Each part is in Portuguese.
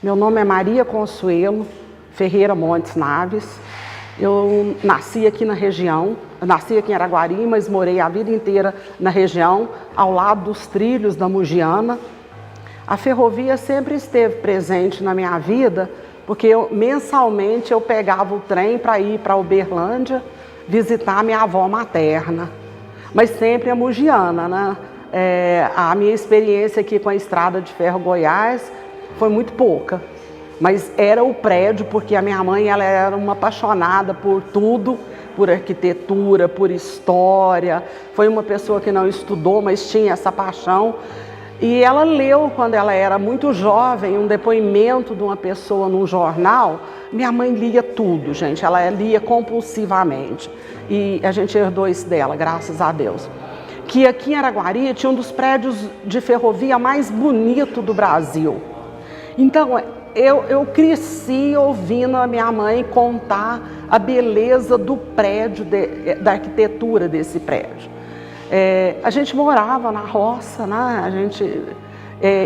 Meu nome é Maria Consuelo Ferreira Montes Naves. Eu nasci aqui na região, nasci aqui em Araguari, mas morei a vida inteira na região, ao lado dos trilhos da Mogiana. A ferrovia sempre esteve presente na minha vida, porque mensalmente eu pegava o trem para ir para Uberlândia visitar minha avó materna. Mas sempre a Mogiana, né? A minha experiência aqui com a Estrada de Ferro Goiás foi muito pouca. Mas era o prédio, porque a minha mãe ela era uma apaixonada por tudo, por arquitetura, por história. Foi uma pessoa que não estudou, mas tinha essa paixão. E ela leu, quando ela era muito jovem, um depoimento de uma pessoa num jornal. Minha mãe lia tudo, gente, ela lia compulsivamente. E a gente herdou isso dela, graças a Deus. Que aqui em Araguari tinha um dos prédios de ferrovia mais bonito do Brasil. Então, eu cresci ouvindo a minha mãe contar a beleza do prédio, da arquitetura desse prédio. A gente morava na roça, né?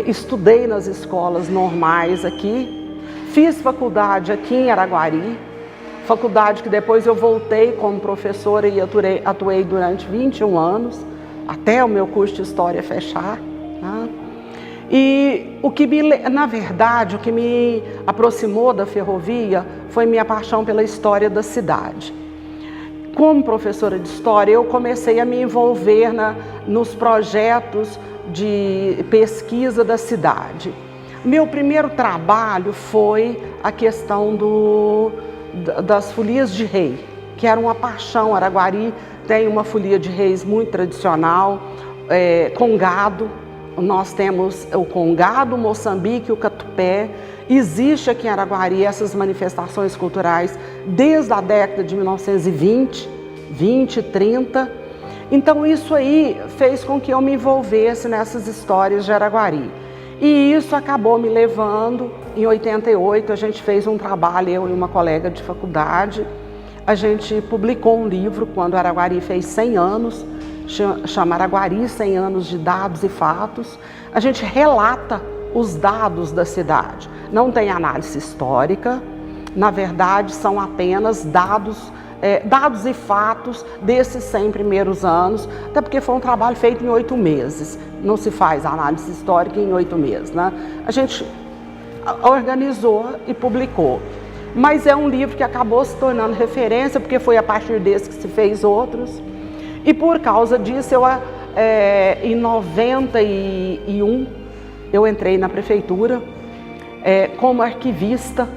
Estudei nas escolas normais aqui, fiz faculdade aqui em Araguari, faculdade que depois eu voltei como professora e atuei durante 21 anos, até o meu curso de História fechar, né? E na verdade, o que me aproximou da ferrovia foi minha paixão pela história da cidade. Como professora de História, eu comecei a me envolver nos projetos de pesquisa da cidade. Meu primeiro trabalho foi a questão das folias de rei, que era uma paixão. Araguari tem uma folia de reis muito tradicional, com gado. Nós temos o congado, o moçambique, o catupé. Existe aqui em Araguari essas manifestações culturais desde a década de 1920, 30. Então isso aí fez com que eu me envolvesse nessas histórias de Araguari. E isso acabou me levando, em 88 a gente fez um trabalho, eu e uma colega de faculdade. A gente publicou um livro quando Araguari fez 100 anos, chama Araguari 100 anos de dados e fatos. A gente relata os dados da cidade. Não tem análise histórica, na verdade são apenas dados e fatos desses 100 primeiros anos, até porque foi um trabalho feito em 8 meses. Não se faz análise histórica em 8 meses, né? A gente organizou e publicou. Mas é um livro que acabou se tornando referência, porque foi a partir desse que se fez outros. E por causa disso, em 91, eu entrei na prefeitura como arquivista.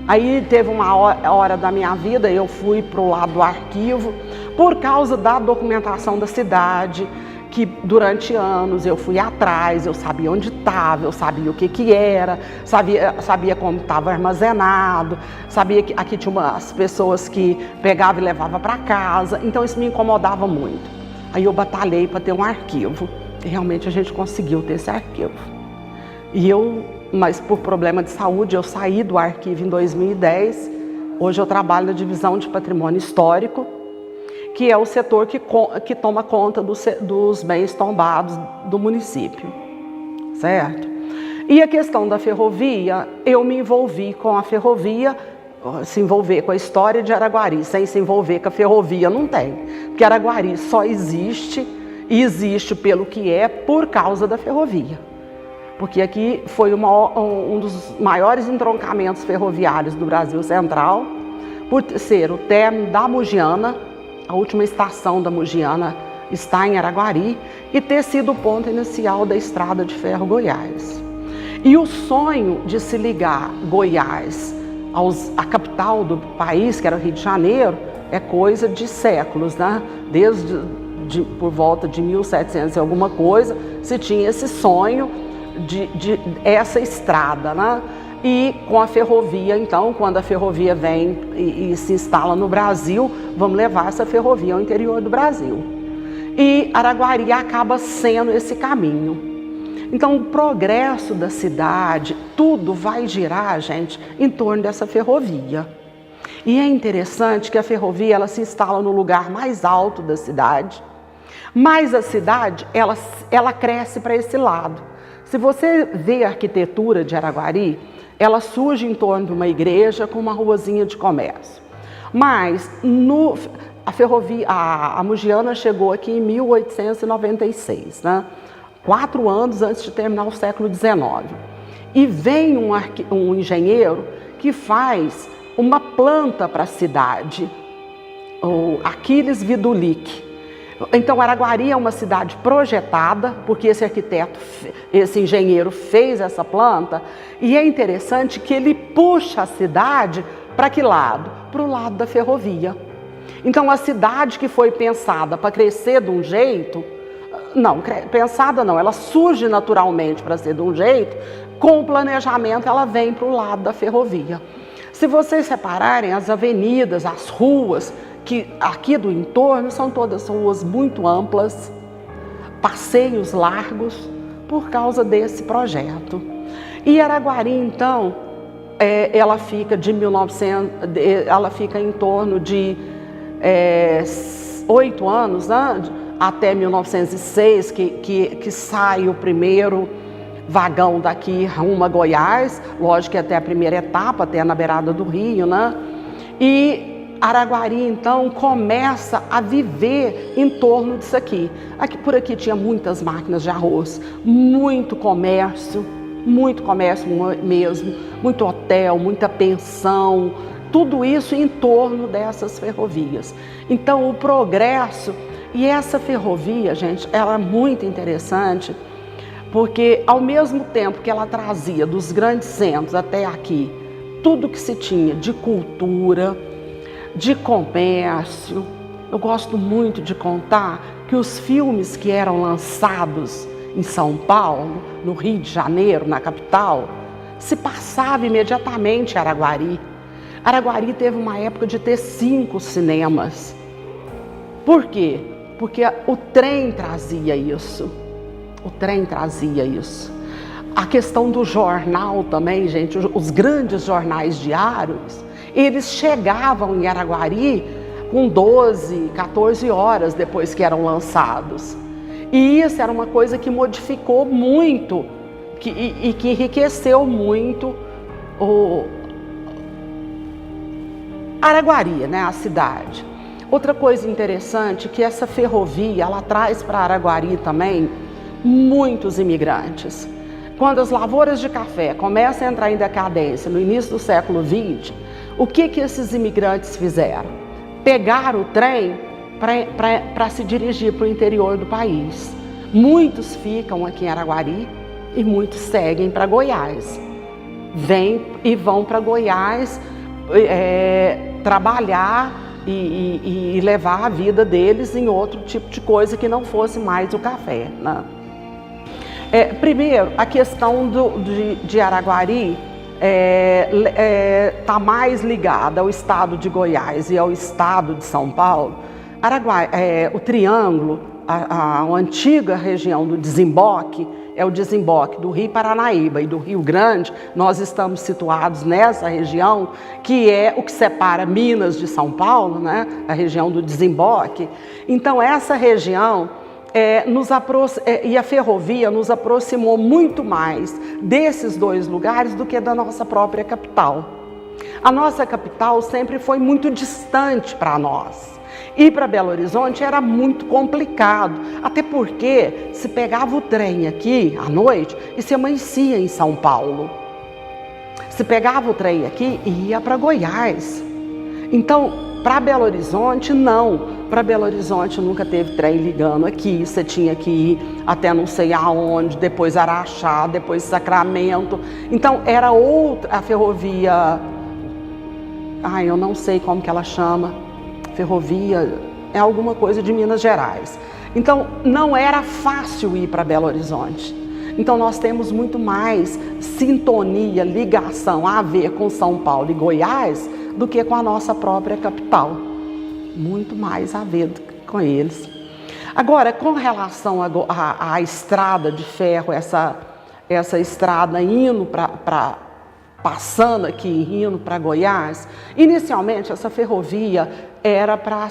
Aí teve uma hora da minha vida, eu fui para o lado do arquivo, por causa da documentação da cidade, que durante anos eu fui atrás, eu sabia onde estava, eu sabia o que era, sabia como estava armazenado, sabia que aqui tinha umas pessoas que pegavam e levavam para casa, então isso me incomodava muito. Aí eu batalhei para ter um arquivo, e realmente a gente conseguiu ter esse arquivo. Mas por problema de saúde eu saí do arquivo em 2010, hoje eu trabalho na divisão de patrimônio histórico, que é o setor que toma conta dos bens tombados do município, certo? E a questão da ferrovia, eu me envolvi com a ferrovia, se envolver com a história de Araguari, sem se envolver com a ferrovia não tem, porque Araguari só existe, e existe pelo que é, por causa da ferrovia. Porque aqui foi um dos maiores entroncamentos ferroviários do Brasil Central, por ser o término da Mogiana. A última estação da Mogiana está em Araguari, e ter sido o ponto inicial da Estrada de Ferro Goiás. E o sonho de se ligar Goiás à capital do país, que era o Rio de Janeiro, é coisa de séculos, né? Por volta de 1700 e alguma coisa, se tinha esse sonho de essa estrada, né? E com a ferrovia, então, quando a ferrovia vem e se instala no Brasil, vamos levar essa ferrovia ao interior do Brasil. E Araguari acaba sendo esse caminho. Então, o progresso da cidade, tudo vai girar, gente, em torno dessa ferrovia. E é interessante que a ferrovia ela se instala no lugar mais alto da cidade, mas a cidade ela cresce para esse lado. Se você vê a arquitetura de Araguari, Ela surge em torno de uma igreja com uma ruazinha de comércio. Mas a ferrovia, a Mogiana chegou aqui em 1896, né? 4 anos antes de terminar o século XIX. E vem um engenheiro que faz uma planta para a cidade, o Aquiles Vidulic. Então, Araguari é uma cidade projetada, porque esse arquiteto, esse engenheiro fez essa planta, e é interessante que ele puxa a cidade para que lado? Para o lado da ferrovia. Então, a cidade que foi pensada para crescer de um jeito, não, pensada não, ela surge naturalmente para ser de um jeito, com o planejamento ela vem para o lado da ferrovia. Se vocês repararem, as avenidas, as ruas, que aqui do entorno são todas ruas muito amplas, passeios largos, por causa desse projeto. E Araguari, então, ela fica ela fica em torno de 8 anos, né? Até 1906, que sai o primeiro vagão daqui rumo a Goiás, lógico que até a primeira etapa, até na beirada do rio, né? E Araguari, então, começa a viver em torno disso aqui. Por aqui tinha muitas máquinas de arroz, muito comércio mesmo, muito hotel, muita pensão, tudo isso em torno dessas ferrovias. Então, o progresso, e essa ferrovia, gente, ela é muito interessante, porque ao mesmo tempo que ela trazia dos grandes centros até aqui, tudo que se tinha de cultura, de comércio. Eu gosto muito de contar que os filmes que eram lançados em São Paulo, no Rio de Janeiro, na capital, se passava imediatamente em Araguari. Araguari teve uma época de ter 5 cinemas. Por quê? Porque o trem trazia isso. O trem trazia isso. A questão do jornal também, gente, os grandes jornais diários, eles chegavam em Araguari com 12, 14 horas depois que eram lançados. E isso era uma coisa que modificou muito e que enriqueceu muito Araguari, né, a cidade. Outra coisa interessante é que essa ferrovia, ela traz para Araguari também muitos imigrantes. Quando as lavouras de café começam a entrar em decadência no início do século XX, o que esses imigrantes fizeram? Pegaram o trem para se dirigir para o interior do país. Muitos ficam aqui em Araguari e muitos seguem para Goiás. Vêm e vão para Goiás trabalhar e levar a vida deles em outro tipo de coisa que não fosse mais o café, né? Primeiro, a questão de Araguari está mais ligada ao estado de Goiás e ao estado de São Paulo. O Triângulo, a antiga região do desemboque, é o desemboque do Rio Paranaíba e do Rio Grande. Nós estamos situados nessa região, que é o que separa Minas de São Paulo, né? A região do desemboque. Então, essa região e a ferrovia nos aproximou muito mais desses 2 lugares do que da nossa própria capital. A nossa capital sempre foi muito distante para nós. Ir para Belo Horizonte era muito complicado, até porque se pegava o trem aqui à noite e se amanhecia em São Paulo. Se pegava o trem aqui e ia para Goiás. Então, para Belo Horizonte, não. Para Belo Horizonte nunca teve trem ligando aqui, você tinha que ir até não sei aonde, depois Araxá, depois Sacramento. Então era outra, a ferrovia, eu não sei como que ela chama, ferrovia, é alguma coisa de Minas Gerais. Então não era fácil ir para Belo Horizonte. Então nós temos muito mais sintonia, ligação a ver com São Paulo e Goiás do que com a nossa própria capital. Muito mais a ver com eles. Agora, com relação à estrada de ferro, essa estrada indo passando aqui, indo para Goiás, inicialmente essa ferrovia era para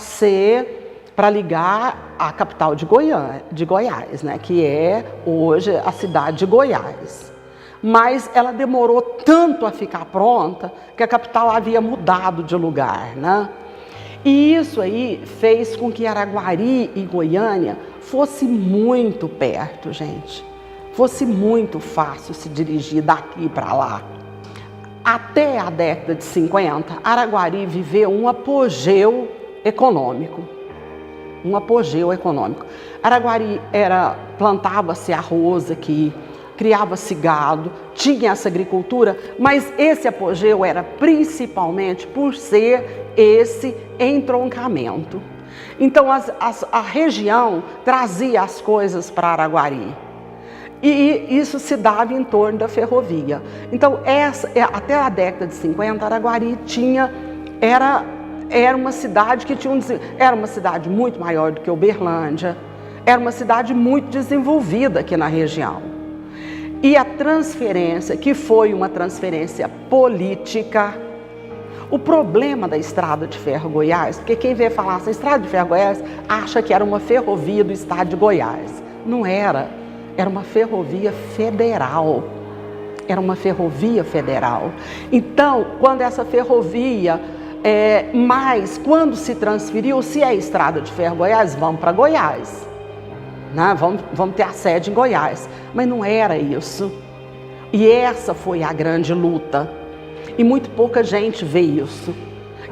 ligar a capital de Goiás, né, que é hoje a cidade de Goiás. mas ela demorou tanto a ficar pronta que a capital havia mudado de lugar, né? E isso aí fez com que Araguari e Goiânia fosse muito perto, gente. Fosse muito fácil se dirigir daqui para lá. Até a década de 50, Araguari viveu um apogeu econômico. Um apogeu econômico. Araguari plantava-se arroz aqui, criava-se gado, tinha essa agricultura, mas esse apogeu era principalmente por ser esse entroncamento. Então a região trazia as coisas para Araguari. E isso se dava em torno da ferrovia. Então, até a década de 50, Araguari era uma cidade que era uma cidade muito maior do que Uberlândia, era uma cidade muito desenvolvida aqui na região. E a transferência, que foi uma transferência política, o problema da Estrada de Ferro Goiás, porque quem vê falar assim, Estrada de Ferro Goiás, acha que era uma ferrovia do estado de Goiás. Não era. Era uma ferrovia federal. Era uma ferrovia federal. Então, quando essa ferrovia, quando se transferiu, se é a Estrada de Ferro Goiás, vamos para Goiás. Né? Vamos ter a sede em Goiás. Mas não era isso. E essa foi a grande luta. E muito pouca gente vê isso.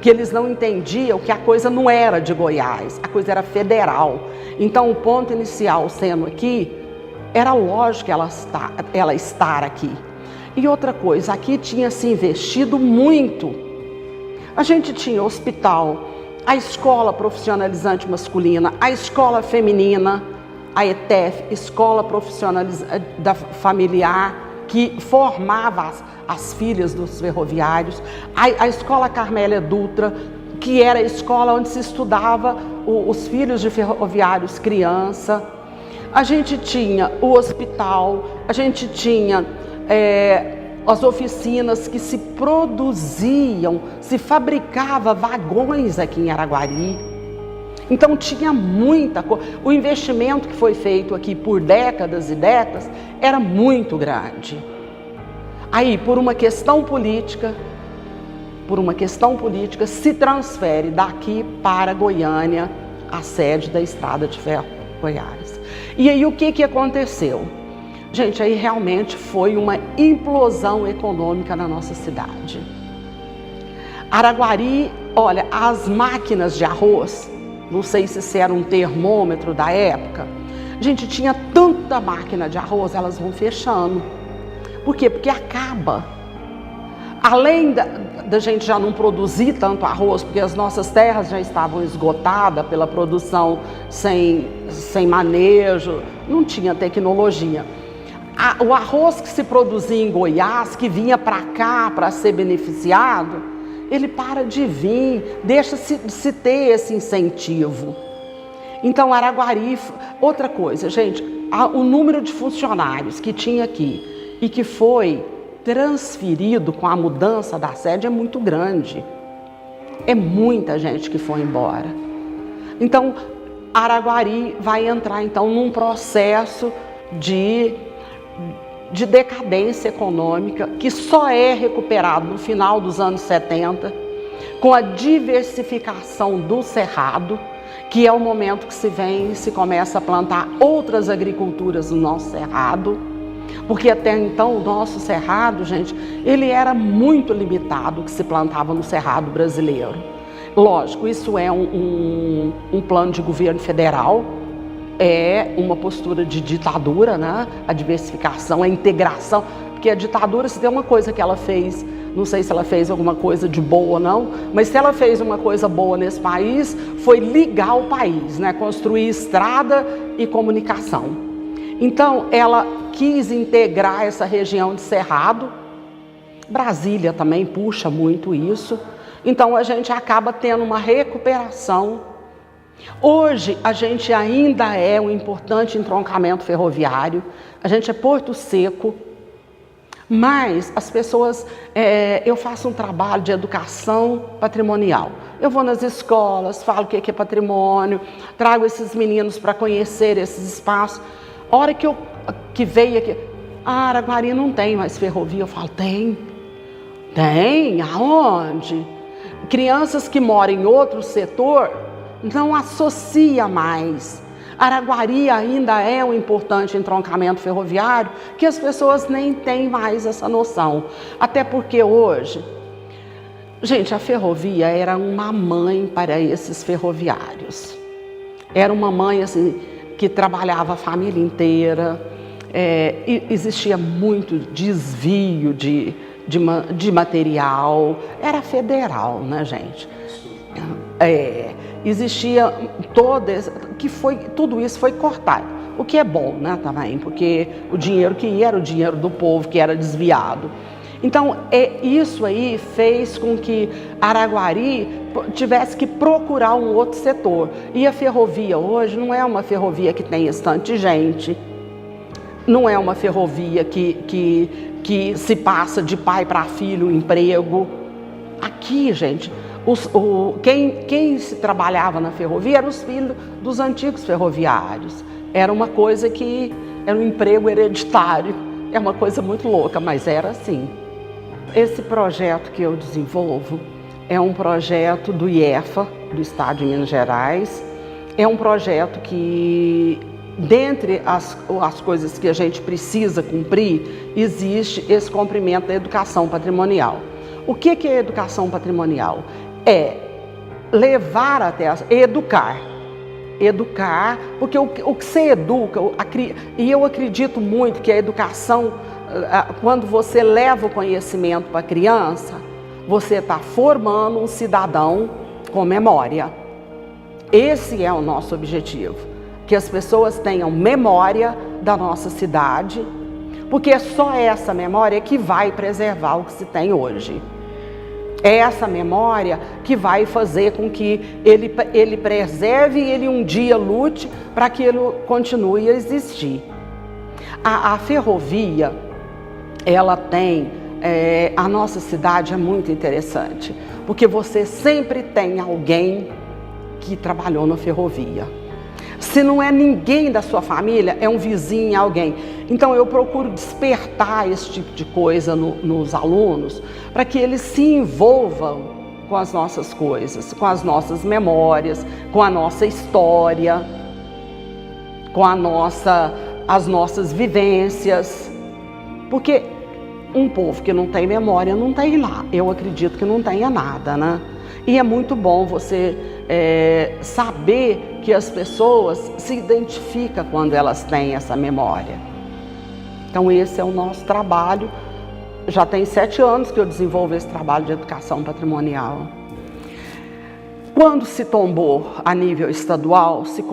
Que eles não entendiam que a coisa não era de Goiás, a coisa era federal. Então, o ponto inicial sendo aqui, era lógico ela estar aqui. E outra coisa, aqui tinha se investido muito. A gente tinha hospital, a escola profissionalizante masculina, a escola feminina, a ETEF, escola profissionalizante familiar, que formava as filhas dos ferroviários, a escola Carmélia Dutra, que era a escola onde se estudava os filhos de ferroviários criança. A gente tinha o hospital, a gente tinha as oficinas que se produziam, se fabricava vagões aqui em Araguari. Então tinha muita coisa. O investimento que foi feito aqui por décadas e décadas era muito grande. Aí, por uma questão política, se transfere daqui para Goiânia a sede da Estrada de Ferro Goiás. E aí o que aconteceu? Gente, aí realmente foi uma implosão econômica na nossa cidade. Araguari, olha, as máquinas de arroz, não sei se isso era um termômetro da época, gente, tinha tanta máquina de arroz, elas vão fechando. Por quê? Porque acaba. Além da gente já não produzir tanto arroz, porque as nossas terras já estavam esgotadas pela produção sem manejo, não tinha tecnologia. O arroz que se produzia em Goiás, que vinha para cá para ser beneficiado, ele para de vir, deixa de se ter esse incentivo. Então, Araguari, outra coisa, gente, o número de funcionários que tinha aqui e que foi transferido com a mudança da sede é muito grande. É muita gente que foi embora. Então, Araguari vai entrar então num processo de decadência econômica que só é recuperado no final dos anos 70 com a diversificação do cerrado, que é o momento que se começa a plantar outras agriculturas no nosso cerrado. Porque até então o nosso cerrado, gente, ele era muito limitado o que se plantava no cerrado brasileiro. Lógico, isso é um plano de governo federal, é uma postura de ditadura, né? A diversificação, a integração, porque a ditadura, se tem uma coisa que ela fez, não sei se ela fez alguma coisa de boa ou não, mas se ela fez uma coisa boa nesse país, foi ligar o país, né? Construir estrada e comunicação. Então, ela quis integrar essa região de Cerrado. Brasília também puxa muito isso. Então, a gente acaba tendo uma recuperação. Hoje, a gente ainda é um importante entroncamento ferroviário. A gente é Porto Seco. Mas as pessoas... eu faço um trabalho de educação patrimonial. Eu vou nas escolas, falo o que é patrimônio, trago esses meninos para conhecer esses espaços. A hora que veio aqui, Ah, Araguari não tem mais ferrovia. Eu falo, tem. Tem? Aonde? Crianças que moram em outro setor não associa mais. Araguari ainda é um importante entroncamento ferroviário que as pessoas nem têm mais essa noção. Até porque hoje, gente, a ferrovia era uma mãe para esses ferroviários. Era uma mãe assim, que trabalhava a família inteira. Existia muito desvio de material. Era federal, né, gente? Existia tudo isso foi cortado, o que é bom, né, também, porque o dinheiro que ia era o dinheiro do povo que era desviado. Então, isso aí fez com que Araguari tivesse que procurar um outro setor. E a ferrovia hoje não é uma ferrovia que tem bastante gente, não é uma ferrovia que se passa de pai para filho o emprego. Aqui, gente, quem se trabalhava na ferrovia eram os filhos dos antigos ferroviários. Era uma coisa que era um emprego hereditário. É uma coisa muito louca, mas era assim. Esse projeto que eu desenvolvo é um projeto do IEFA, do Estado de Minas Gerais. É um projeto que, dentre as coisas que a gente precisa cumprir, existe esse cumprimento da educação patrimonial. O que é educação patrimonial? É levar até educar, porque o que você educa, e eu acredito muito que a educação, quando você leva o conhecimento para a criança, você está formando um cidadão com memória. Esse é o nosso objetivo, que as pessoas tenham memória da nossa cidade, porque é só essa memória que vai preservar o que se tem hoje. É essa memória que vai fazer com que ele preserve e ele um dia lute para que ele continue a existir. A ferrovia, ela tem, a nossa cidade é muito interessante, porque você sempre tem alguém que trabalhou na ferrovia. Se não é ninguém da sua família, é um vizinho, alguém. Então eu procuro despertar esse tipo de coisa nos alunos, para que eles se envolvam com as nossas coisas, com as nossas memórias, com a nossa história, com as nossas vivências. Porque um povo que não tem memória não tem lá. Eu acredito que não tenha nada, né? E é muito bom você saber que as pessoas se identificam quando elas têm essa memória. Então esse é o nosso trabalho. Já tem 7 anos que eu desenvolvo esse trabalho de educação patrimonial. Quando se tombou a nível estadual, se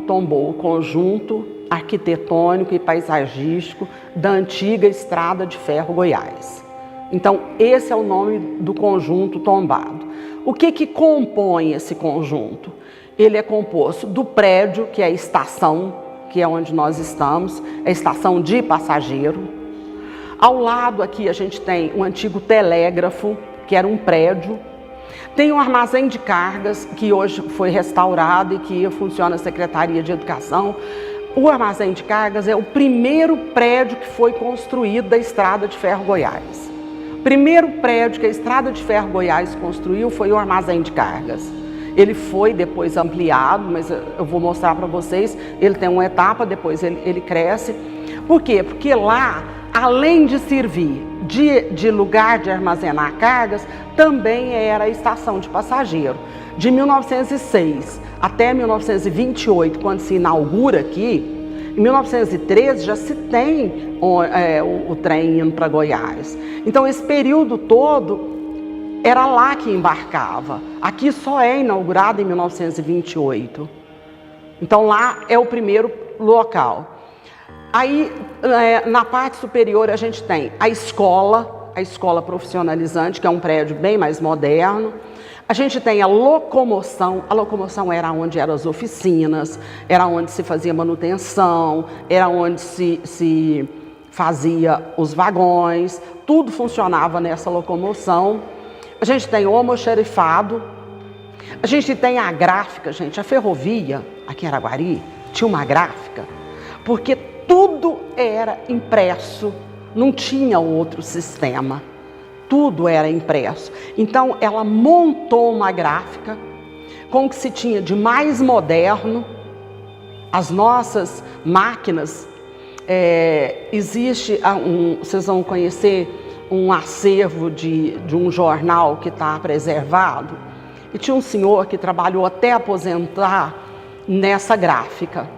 tombou o conjunto arquitetônico e paisagístico da antiga Estrada de Ferro Goiás. Então esse é o nome do conjunto tombado. O que compõe esse conjunto? Ele é composto do prédio, que é a estação, que é onde nós estamos, a estação de passageiro. Ao lado aqui a gente tem um antigo telégrafo, que era um prédio. Tem um armazém de cargas, que hoje foi restaurado e que funciona a Secretaria de Educação. O armazém de cargas é o primeiro prédio que foi construído da Estrada de Ferro Goiás. O primeiro prédio que a Estrada de Ferro Goiás construiu foi o armazém de cargas. Ele foi depois ampliado, mas eu vou mostrar para vocês, ele tem uma etapa, depois ele cresce. Por quê? Porque lá, além de servir de lugar de armazenar cargas, também era a estação de passageiro. De 1906 até 1928, quando se inaugura aqui, em 1913 já se tem o trem indo para Goiás. Então esse período todo era lá que embarcava. Aqui só é inaugurado em 1928. Então lá é o primeiro local. Aí na parte superior a gente tem a escola profissionalizante, que é um prédio bem mais moderno. A gente tem a locomoção era onde eram as oficinas, era onde se fazia manutenção, era onde se fazia os vagões, tudo funcionava nessa locomoção. A gente tem o almoxarifado, a gente tem a gráfica, gente. A ferrovia aqui em Araguari tinha uma gráfica, porque tudo era impresso, não tinha outro sistema, tudo era impresso. Então ela montou uma gráfica com o que se tinha de mais moderno. As nossas máquinas, existe vocês vão conhecer um acervo de um jornal que está preservado, e tinha um senhor que trabalhou até aposentar nessa gráfica.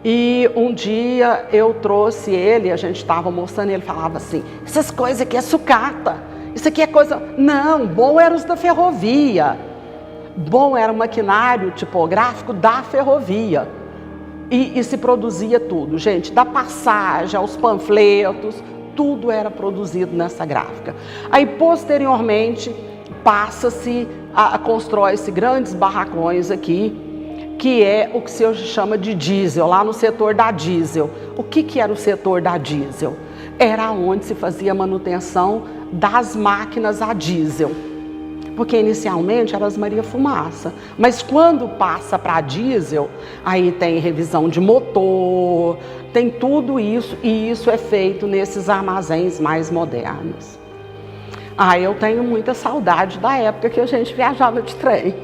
E um dia eu trouxe ele, a gente estava mostrando, e ele falava assim: essas coisas aqui é sucata, isso aqui é coisa... Não, bom eram os da ferrovia, bom era o maquinário tipográfico da ferrovia. E se produzia tudo, gente, da passagem aos panfletos, tudo era produzido nessa gráfica. Aí posteriormente passa-se, constrói-se grandes barracões aqui, que é o que se hoje chama de diesel, lá no setor da diesel. O que era o setor da diesel? Era onde se fazia a manutenção das máquinas a diesel, porque inicialmente elas Maria Fumaça, mas quando passa para diesel, aí tem revisão de motor, tem tudo isso, e isso é feito nesses armazéns mais modernos. Eu tenho muita saudade da época que a gente viajava de trem,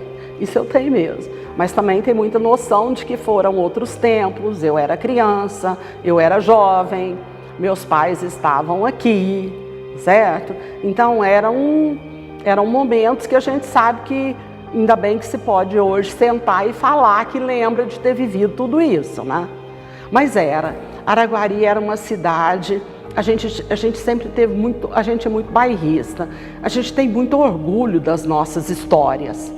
isso eu tenho mesmo, mas também tenho muita noção de que foram outros tempos. Eu era criança, eu era jovem, meus pais estavam aqui, certo? Então eram momentos que a gente sabe que, ainda bem que se pode hoje sentar e falar que lembra de ter vivido tudo isso, né? Mas Araguari era uma cidade, a gente sempre teve muito, a gente é muito bairrista, a gente tem muito orgulho das nossas histórias,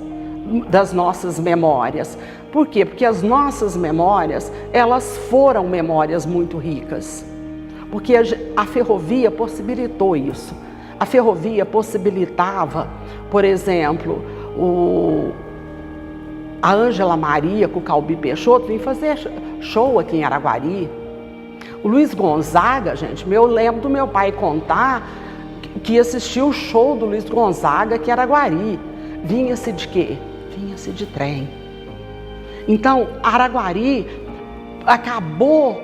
das nossas memórias. Por quê? Porque as nossas memórias, elas foram memórias muito ricas, porque a ferrovia possibilitou isso. A ferrovia possibilitava, por exemplo, a Ângela Maria com o Calbi Peixoto vim fazer show aqui em Araguari. O Luiz Gonzaga, gente, eu lembro do meu pai contar que assistiu o show do Luiz Gonzaga aqui em Araguari. Vinha-se de quê? Vinha-se de trem. Então, Araguari acabou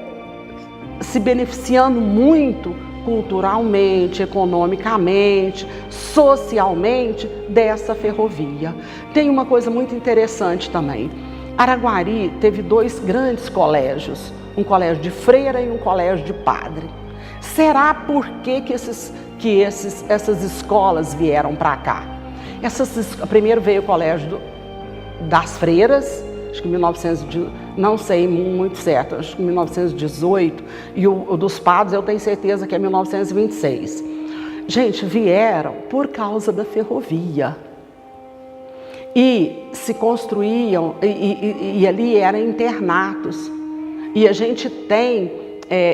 se beneficiando muito culturalmente, economicamente, socialmente dessa ferrovia. Tem uma coisa muito interessante também. Araguari teve 2 grandes colégios, um colégio de freira e um colégio de padre. Será por que essas escolas vieram para cá? Primeiro veio o colégio das freiras, acho que em 1900, não sei muito certo, acho que em 1918, e o dos padres eu tenho certeza que é 1926. Gente, vieram por causa da ferrovia. E se construíam, e ali eram internatos. E a gente tem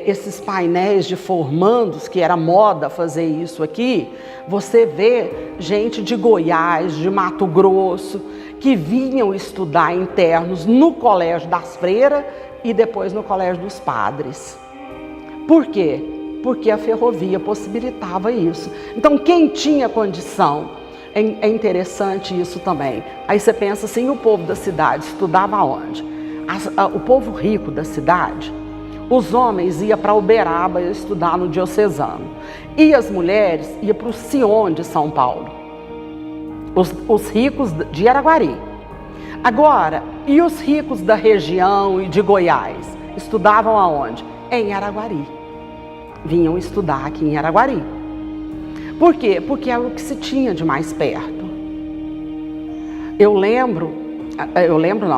esses painéis de formandos, que era moda fazer isso aqui. Você vê gente de Goiás, de Mato Grosso, que vinham estudar internos no Colégio das Freiras e depois no Colégio dos Padres. Por quê? Porque a ferrovia possibilitava isso. Então, quem tinha condição, é interessante isso também. Aí você pensa assim, o povo da cidade estudava onde? O povo rico da cidade, os homens iam para Uberaba estudar no Diocesano, e as mulheres iam para o Sion de São Paulo. Os ricos de Araguari. Agora, e os ricos da região e de Goiás? Estudavam aonde? Em Araguari. Vinham estudar aqui em Araguari. Por quê? Porque é o que se tinha de mais perto.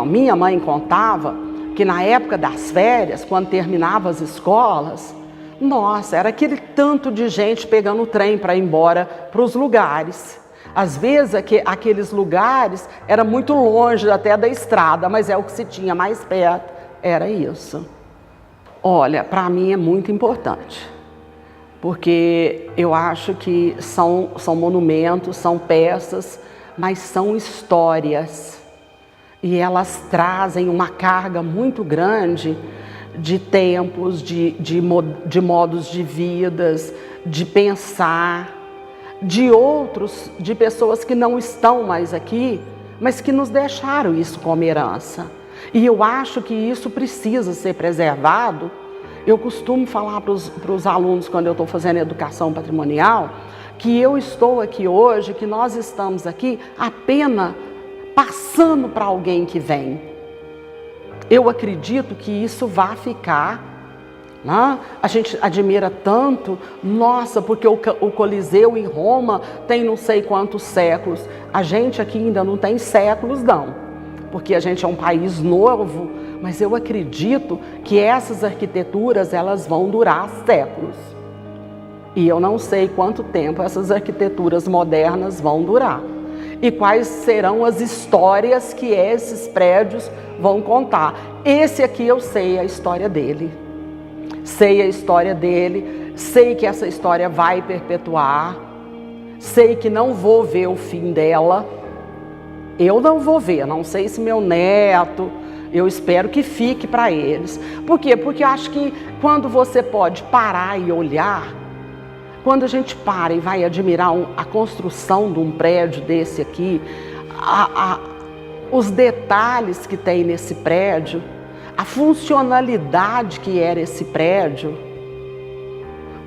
Minha mãe contava que na época das férias, quando terminava as escolas, nossa, era aquele tanto de gente pegando o trem para ir embora para os lugares. Às vezes aqueles lugares eram muito longe até da estrada, mas é o que se tinha mais perto, era isso. Olha, para mim é muito importante, porque eu acho que são monumentos, são peças, mas são histórias. E elas trazem uma carga muito grande de tempos, de modos de vidas, de pensar, de pessoas que não estão mais aqui, mas que nos deixaram isso como herança. E eu acho que isso precisa ser preservado Eu costumo falar para os alunos, quando eu estou fazendo educação patrimonial, que eu estou aqui hoje, que nós estamos aqui apenas passando para alguém que vem. Eu acredito que isso vai ficar, né? A gente admira tanto, nossa, porque o Coliseu em Roma tem não sei quantos séculos. A gente aqui ainda não tem séculos não, porque a gente é um país novo, mas eu acredito que essas arquiteturas elas vão durar séculos. E eu não sei quanto tempo essas arquiteturas modernas vão durar. E quais serão as histórias que esses prédios vão contar. Esse aqui eu sei a história dele. Sei a história dele, sei que essa história vai perpetuar, sei que não vou ver o fim dela. Eu não vou ver, não sei se meu neto, eu espero que fique para eles. Por quê? Porque eu acho que quando você pode parar e olhar, quando a gente para e vai admirar a construção de um prédio desse aqui, os detalhes que tem nesse prédio, a funcionalidade que era esse prédio.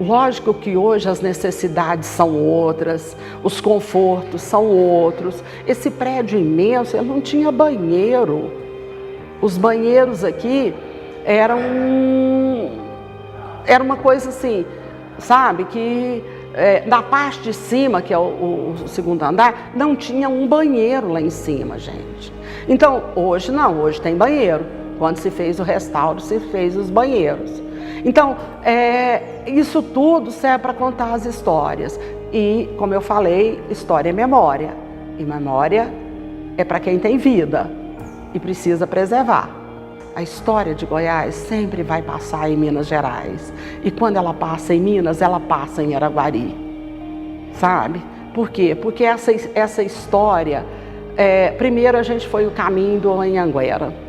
Lógico que hoje as necessidades são outras, os confortos são outros. Esse prédio imenso, ele não tinha banheiro. Os banheiros aqui era uma coisa assim, sabe, que na parte de cima, que é o segundo andar, não tinha um banheiro lá em cima, gente. Então, hoje não, hoje tem banheiro. Quando se fez o restauro, se fez os banheiros. Então, isso tudo serve para contar as histórias. E, como eu falei, história é memória. E memória é para quem tem vida e precisa preservar. A história de Goiás sempre vai passar em Minas Gerais. E quando ela passa em Minas, ela passa em Araguari. Sabe? Por quê? Porque essa história... primeiro a gente foi o caminho do Anhanguera.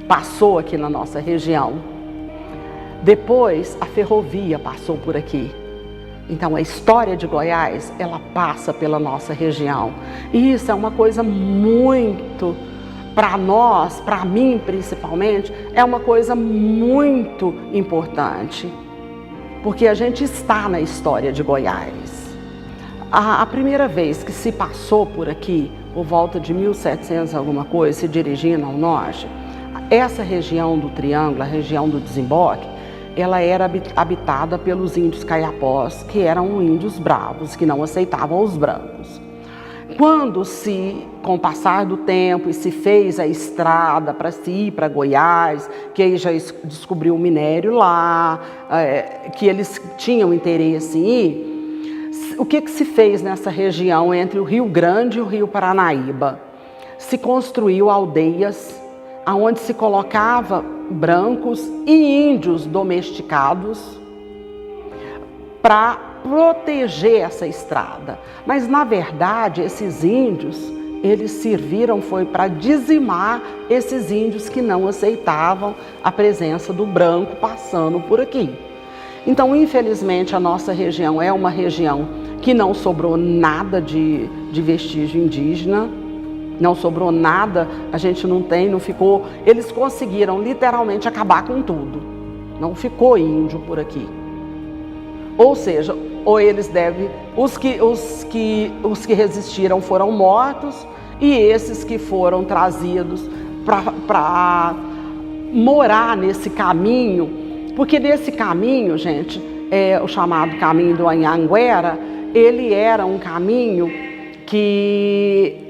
Passou aqui na nossa região. Depois a ferrovia passou por aqui. Então a história de Goiás, ela passa pela nossa região. E isso é uma coisa muito, para nós, para mim principalmente, é uma coisa muito importante. Porque a gente está na história de Goiás. A primeira vez que se passou por aqui, por volta de 1700 alguma coisa, se dirigindo ao norte, essa região do Triângulo, a região do Desemboque, ela era habitada pelos índios caiapós, que eram índios bravos, que não aceitavam os brancos. Quando com o passar do tempo, e se fez a estrada para se ir para Goiás, que aí já descobriu o minério lá, que eles tinham interesse em ir, o que se fez nessa região entre o Rio Grande e o Rio Paranaíba? Se construiu aldeias onde se colocava brancos e índios domesticados para proteger essa estrada. Mas, na verdade, esses índios, eles serviram foi para dizimar esses índios que não aceitavam a presença do branco passando por aqui. Então, infelizmente, a nossa região é uma região que não sobrou nada de vestígio indígena. Não sobrou nada, a gente não ficou... Eles conseguiram literalmente acabar com tudo. Não ficou índio por aqui. Ou seja, ou eles devem... Os que resistiram foram mortos e esses que foram trazidos para morar nesse caminho. Porque nesse caminho, gente, o chamado caminho do Anhanguera, ele era um caminho que...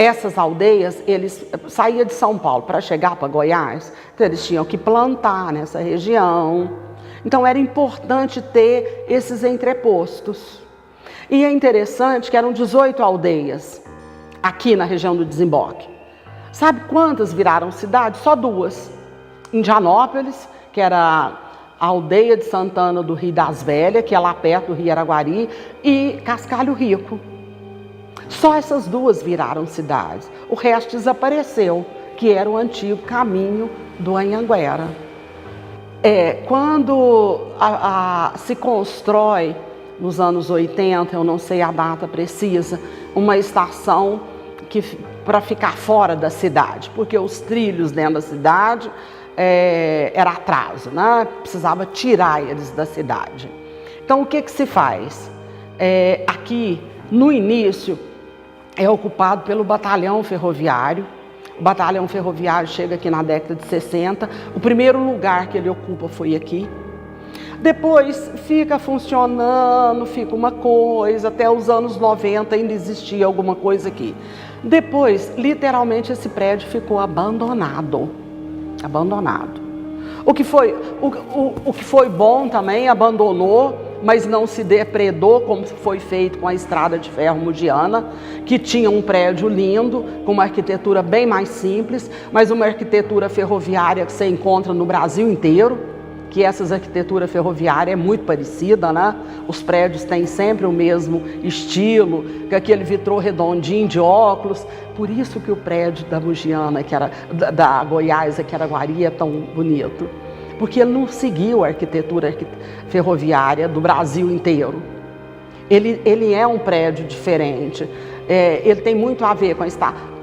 Essas aldeias, eles saíam de São Paulo para chegar para Goiás, então eles tinham que plantar nessa região. Então era importante ter esses entrepostos. E é interessante que eram 18 aldeias aqui na região do Desemboque. Sabe quantas viraram cidade? Só 2. Indianópolis, que era a aldeia de Santana do Rio das Velhas, que é lá perto do Rio Araguari, e Cascalho Rico. Só essas 2 viraram cidades. O resto desapareceu, que era o antigo caminho do Anhanguera. Quando se constrói, nos anos 80, eu não sei a data precisa, uma estação para ficar fora da cidade, porque os trilhos dentro da cidade era atraso, né? Precisava tirar eles da cidade. Então, o que se faz? Aqui, no início, é ocupado pelo batalhão ferroviário. O batalhão ferroviário chega aqui na década de 60. O primeiro lugar que ele ocupa foi aqui. Depois fica funcionando, fica uma coisa, até os anos 90 ainda existia alguma coisa aqui. Depois, literalmente, esse prédio ficou abandonado. Abandonado. O que foi bom também, abandonou, mas não se depredou, como foi feito com a Estrada de Ferro Mogiana, que tinha um prédio lindo, com uma arquitetura bem mais simples, mas uma arquitetura ferroviária que você encontra no Brasil inteiro, que essa arquitetura ferroviária é muito parecida, né? Os prédios têm sempre o mesmo estilo, com aquele vitrô redondinho de óculos. Por isso que o prédio da Mogiana, que era da Goiás, aqui em Araguari, é tão bonito. Porque ele não seguiu a arquitetura ferroviária do Brasil inteiro. Ele é um prédio diferente. Ele tem muito a ver com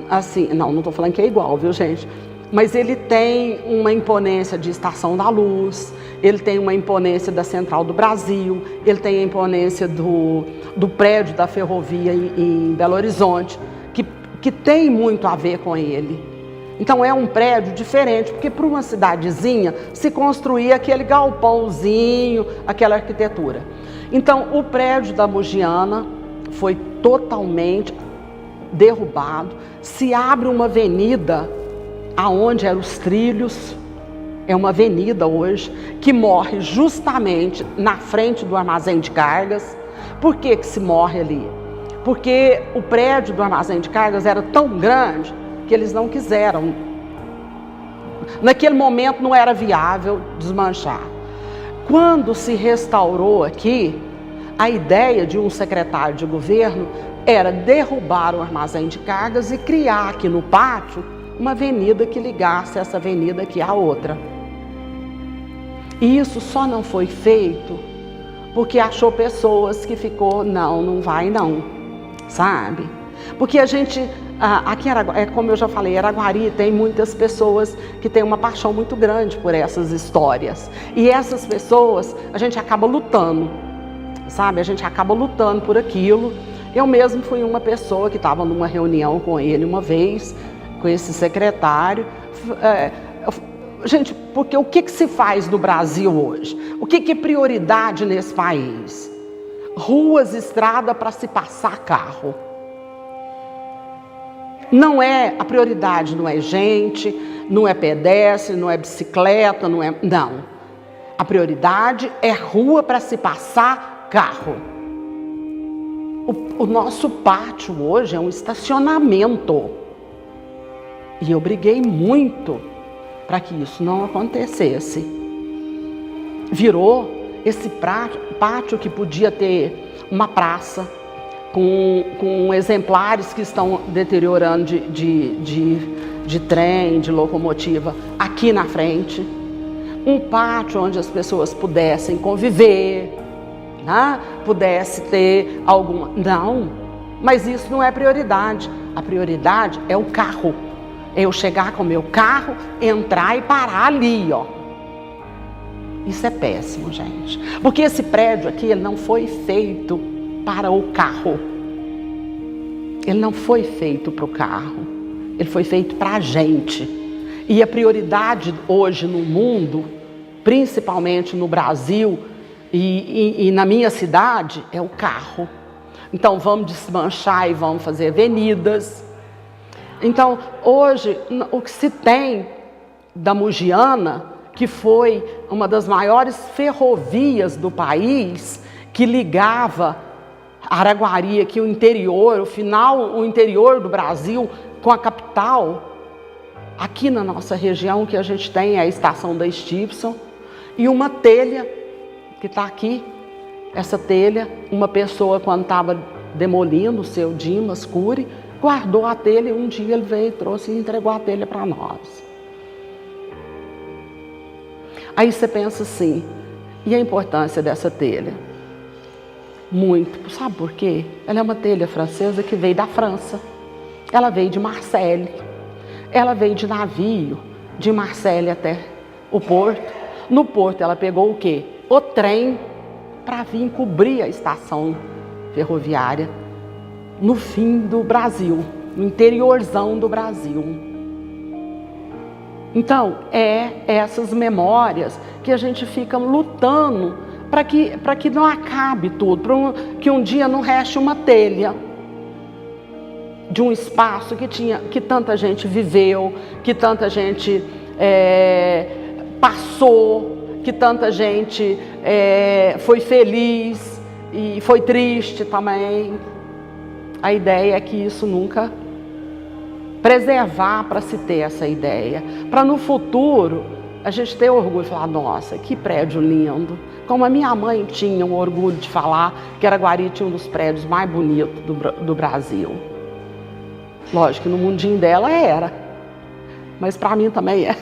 assim, não estou falando que é igual, viu, gente? Mas ele tem uma imponência de Estação da Luz, ele tem uma imponência da Central do Brasil, ele tem a imponência do prédio da ferrovia em Belo Horizonte, que tem muito a ver com ele. Então é um prédio diferente, porque para uma cidadezinha se construía aquele galpãozinho, aquela arquitetura. Então o prédio da Mogiana foi totalmente derrubado, se abre uma avenida aonde eram os trilhos, é uma avenida hoje, que morre justamente na frente do armazém de cargas. Por que se morre ali? Porque o prédio do armazém de cargas era tão grande que eles não quiseram. Naquele momento não era viável desmanchar. Quando se restaurou aqui, a ideia de um secretário de governo era derrubar o armazém de cargas e criar aqui no pátio uma avenida que ligasse essa avenida aqui à outra. E isso só não foi feito porque achou pessoas que ficou, não vai não, sabe? Porque a gente, aqui em Araguari, como eu já falei, Araguari tem muitas pessoas que têm uma paixão muito grande por essas histórias. E essas pessoas, a gente acaba lutando, sabe? A gente acaba lutando por aquilo. Eu mesmo fui uma pessoa que estava numa reunião com ele uma vez, com esse secretário. Gente, porque o que se faz no Brasil hoje? O que é prioridade nesse país? Ruas, estrada para se passar carro. Não é, a prioridade não é gente, não é pedestre, não é bicicleta, não. A prioridade é rua para se passar carro. O nosso pátio hoje é um estacionamento. E eu briguei muito para que isso não acontecesse. Virou esse pátio que podia ter uma praça com exemplares que estão deteriorando de trem, de locomotiva, aqui na frente. Um pátio onde as pessoas pudessem conviver, né? Pudesse ter alguma... Não, mas isso não é prioridade. A prioridade é o carro. É eu chegar com o meu carro, entrar e parar ali, ó. Isso é péssimo, gente. Porque esse prédio aqui, ele não foi feito para o carro. Ele não foi feito para o carro. Ele foi feito para a gente. E a prioridade hoje no mundo, principalmente no Brasil e na minha cidade, é o carro. Então vamos desmanchar e vamos fazer avenidas. Então, hoje, o que se tem da Mogiana, que foi uma das maiores ferrovias do país, que ligava Araguari, aqui o interior, o interior do Brasil com a capital, aqui na nossa região, que a gente tem a estação da Stibson, e uma telha que está aqui, essa telha, uma pessoa quando estava demolindo o seu Dimas Cury, guardou a telha e um dia ele veio, trouxe e entregou a telha para nós. Aí você pensa assim, e a importância dessa telha? Muito. Sabe por quê? Ela é uma telha francesa que veio da França. Ela veio de Marseille. Ela veio de navio de Marseille o porto. No porto ela pegou o quê? O trem para vir cobrir a estação ferroviária no fim do Brasil, no interiorzão do Brasil. Então, essas memórias que a gente fica lutando para que não acabe tudo, que um dia não reste uma telha de um espaço que tanta gente viveu, que tanta gente passou, que tanta gente foi feliz e foi triste também. A ideia é que isso nunca preservar, para se ter essa ideia, para no futuro a gente ter orgulho e falar, nossa, que prédio lindo, como a minha mãe tinha um orgulho de falar que Araguari tinha um dos prédios mais bonitos do Brasil. Lógico que no mundinho dela era, mas para mim também é.